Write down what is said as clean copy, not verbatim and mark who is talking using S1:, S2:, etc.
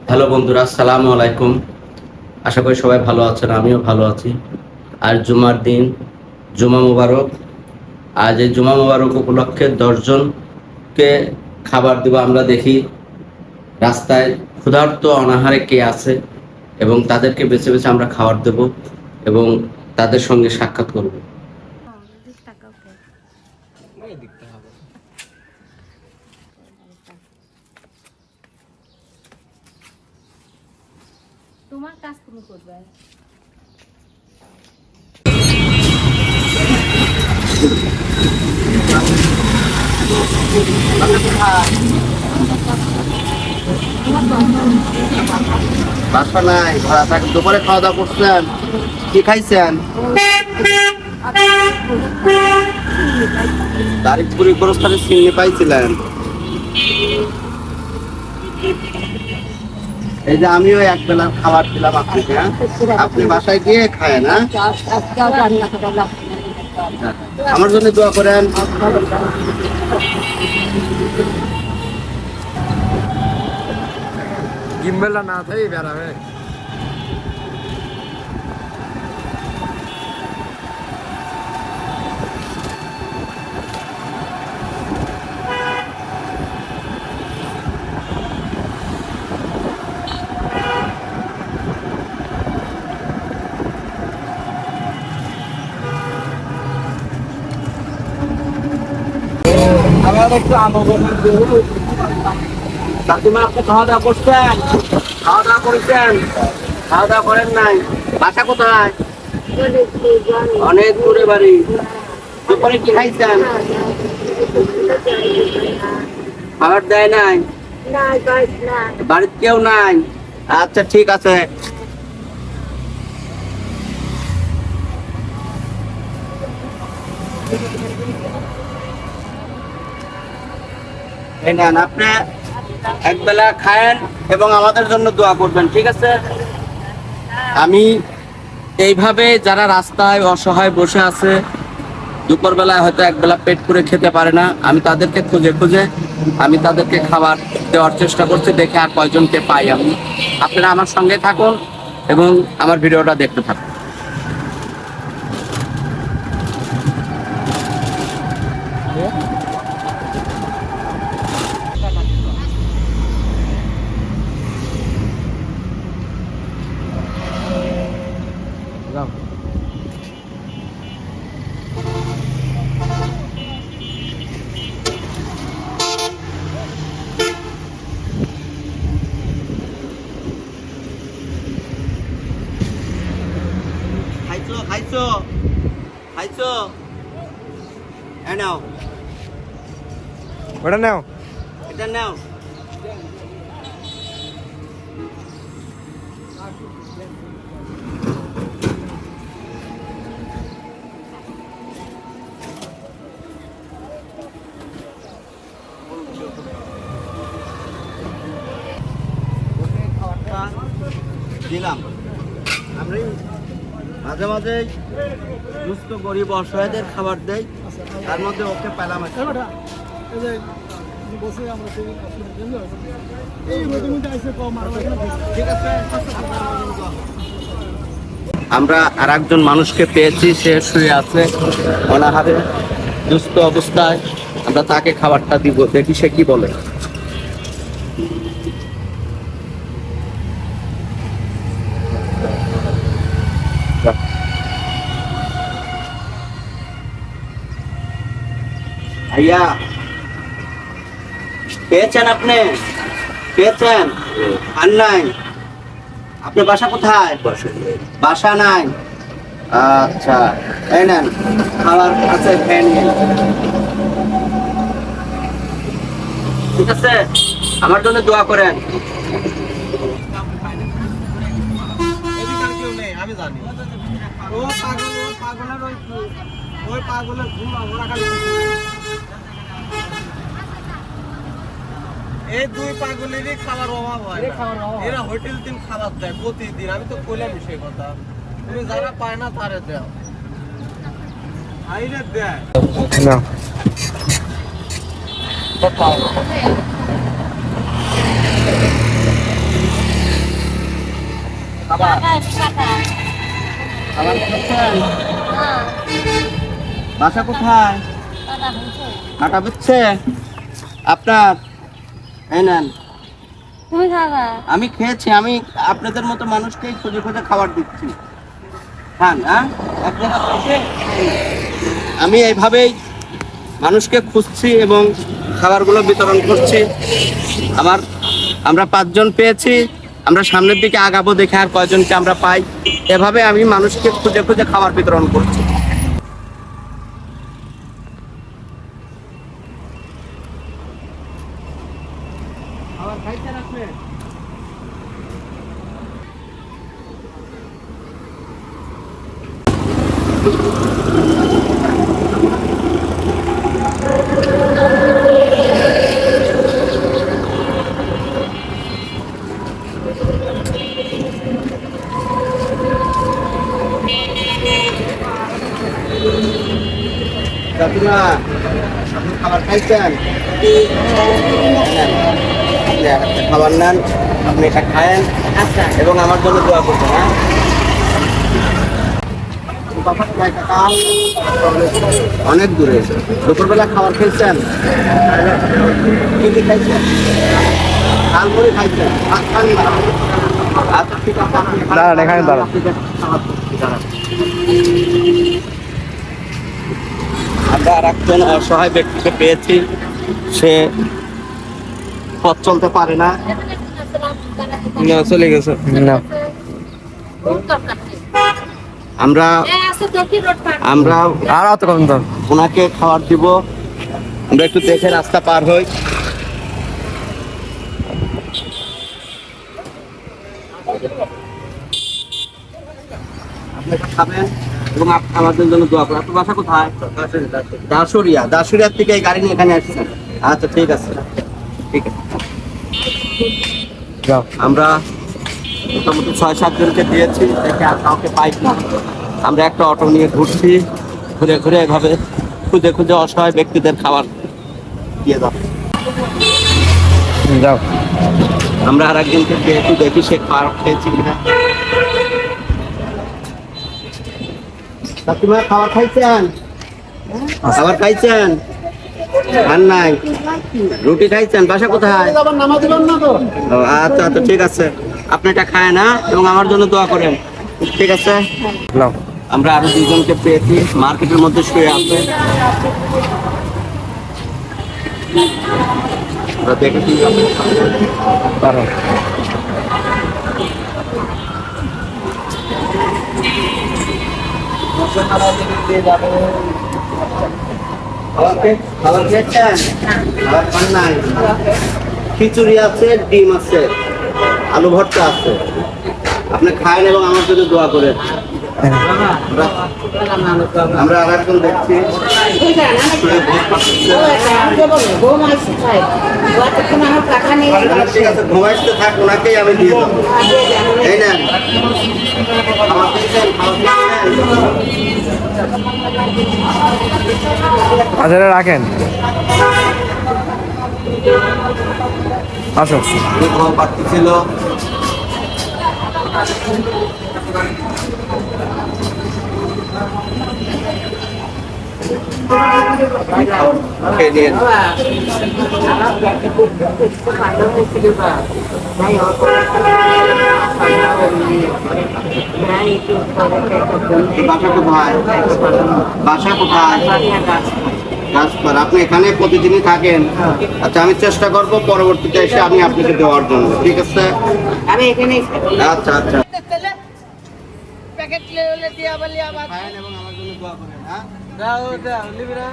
S1: Hello বন্ধুরা, আসসালামু আলাইকুম। আশা করি সবাই ভালো আছেন, আমিও ভালো আছি। আজ জুমার দিন, জুমা মুবারক। আজ এই জুমা মুবারক উপলক্ষে 10 জনকে খাবার দিব। আমরা দেখি রাস্তায় ক্ষুধার্ত অনাহারে কে আছে এবং তাদেরকে বেছে বেছে আমরা খাবার দেব এবং তাদের সঙ্গে সাক্ষাৎ করব।
S2: তোমার কাজ তুমি করবে।
S1: বাসা নাই, ভাড়া থাকে। দুপুরে খাওয়া দাওয়া করছেন? কি খাইছেন? দারিদপুরি গোরস্থানে চিংড়ি পাইছিলেন? এই যে আমিও এক বেলার খাবার দিলাম আপনাকে, হ্যাঁ? আপনি বাসায় গিয়ে খায় না? আমার জন্য দোয়া করেন।
S3: गिम्बल ना था ये प्यारा है।
S1: কাকিমা, আপনি খাওয়া দাওয়া করছেন? খাওয়া দাওয়া করেছেন? খাওয়া দাওয়া করেন নাই? বাসা কোথায়? অনেক দূরে বাড়ি। দুপুরে কি খাইছেন? খাবার দেয় নাই? বাড়িতে কেউ নাই? আচ্ছা, ঠিক আছে। এই নেন, আপনি একবেলা খায়েন এবং আমাদের জন্য দোয়া করবেন, ঠিক আছে? আমি এইভাবে যারা রাস্তায় অসহায় বসে আছে, দুপুরবেলায় হয়তো একবেলা পেট করে খেতে পারে না, আমি তাদেরকে খুঁজে খুঁজে আমি তাদেরকে খাবার দেওয়ার চেষ্টা করছি। দেখে আর কয়জনকে পাই আমি। আপনারা আমার সঙ্গে থাকুন এবং আমার ভিডিওটা দেখতে থাকুন। খাইছো খাইছো খাইছো? এই নাও,
S3: बड़ा ना हो।
S1: এটা নাও। খাবারটা দিলাম। আমি মাঝে মাঝে দুস্থ গরিব অসহায়দের খাবার দেই, তার মধ্যে ওকে পেলাম। ঠিক আছে, আমরা আর একজন মানুষকে পেয়েছি, সে শুয়ে আছে অনাহারে দুস্থ অবস্থায়। আমরা তাকে খাবারটা দিব, দেখি সে কি বলে। ভাইয়া, পেয়েছেন? আপনি পেয়েছেন? আর নাই? আপনার বাসা কোথায়? বাসা নাই? আচ্ছা, এই নেন খাবার আছে, খেয়ে নিন। ঠিক আছে, আমার জন্য দোয়া করেন।
S3: আমি জানি ও পাগল, ও পাগলের ওই পাগলের ঘুম ওরা খালি এই দুই পাগলেরই খাবার অভাব হয় না। এরা হোটেল দিন খাবার দেয় প্রতিদিন। আমি তো কইলাম সেই কথা, তুমি যারা পায় না তারে দাও। আইরে দেয় না।
S1: খাবার খেয়েছেন? বাসা কোথায়? কাটা বুঝছে আপনার? এই নেন।
S2: তুমি খাবা?
S1: আমি খেয়েছি, আমি আপনাদের মতো মানুষকেই খুঁজে খুঁজে খাবার দিচ্ছি। খান, হ্যাঁ? এক জায়গা বসে আমি এইভাবেই মানুষকে খুঁজছি এবং খাবারগুলো বিতরণ করছি। আমরা 5 জন পেয়েছি, আমরা সামনের দিকে আগাবো, দেখে আর কয়জনকে আমরা পাই। এভাবে আমি মানুষকে খুঁজে খুঁজে খাবার বিতরণ করছি। খাবার খাইছেন আপনি? কাকিমা, আপনি খাবার খাইছেন? খাবার নেন, আপনি এটা খায়েন এবং আমার জন্য দোয়া করবেন। হ্যাঁ, অনেক দূরে। দুপুরবেলা খাবার খেয়েছেন? কি কি খাইছেন? ঝাল মুড়ি খাইছেন? ভাত খান না? আচ্ছা ঠিক আছে, আপনি
S3: দাঁড়ান, এখানে দাঁড়ান।
S1: আমরা আর একজন অসহায় ব্যক্তিকে পেয়েছি, সে পথ চলতে পারে না, চলে গেছে। আমরা
S3: আর অত কম দাম।
S1: ওনাকে খাবার দিব। আমরা একটু দেখে রাস্তা পার হই। আপনাকে খাবেন এবং আমাদের জন্য দোয়া করবেন। আপনার বাসা কোথায়? দাসুরিয়ার থেকে এই গাড়ি নিয়ে এখানে আসছেন? আচ্ছা ঠিক আছে, ঠিক আছে। আমরা মোটামুটি 6-7 জনকে দিয়েছি, দেখে আর কাউকে পাই না। আমরা একটা অটো নিয়ে ঘুরছি, ঘুরে ঘুরে এভাবে খুঁজে খুঁজে অসহায় ব্যক্তিদের খাবার দিয়ে
S3: যাও।
S1: আমরা আর একজনকে পেয়েছি, দেখি সে খাবার খেয়েছি কিনা। কাকিমা, খাবার খাইছেন? খাবার খাইছেন? আর নাই? রুটি খাইছেন? বাসা কোথায়? ও, আচ্ছা আচ্ছা ঠিক আছে, আপনি এটা খায় না এবং আমার জন্য দোয়া করেন, ঠিক আছে? আমরা আরো 2 জনকে পেয়েছি, মার্কেটের মধ্যে শুয়ে আছে। আমরা দেখেছি খাবার খেয়েছেন? খাবার খান নাই? খিচুড়ি আছে, ডিম আছে, আলু ভর্তা আছে। আপনি খান এবং আমার জন্য দোয়া করেন। আমরা আর একজন দেখছি ঠিক আছে, ঘুমাইতে থাক, ওনাকেই আমি দিয়ে দেবো। এই নেন, খাবার খেয়েছেন?
S3: আচ্ছা, রাখেন। আসো।
S1: পাত্র ছিল, খেয়ে নিন। বাসা কোথায়? বাসা কোথায়? গাছপাড়া। আপনি এখানে প্রতিদিনই থাকেন? আচ্ছা, আমি চেষ্টা করব পরবর্তীতে এসে আমি আপনাকে দেওয়ার জন্য, ঠিক আছে?
S4: আমি এখানে
S1: আচ্ছা আচ্ছা।
S4: প্যাকেট লেলে দিয়া বলি আবার
S1: এবং আমার জন্য দোয়া করেন। হ্যাঁ,
S3: দাও, লিবি না।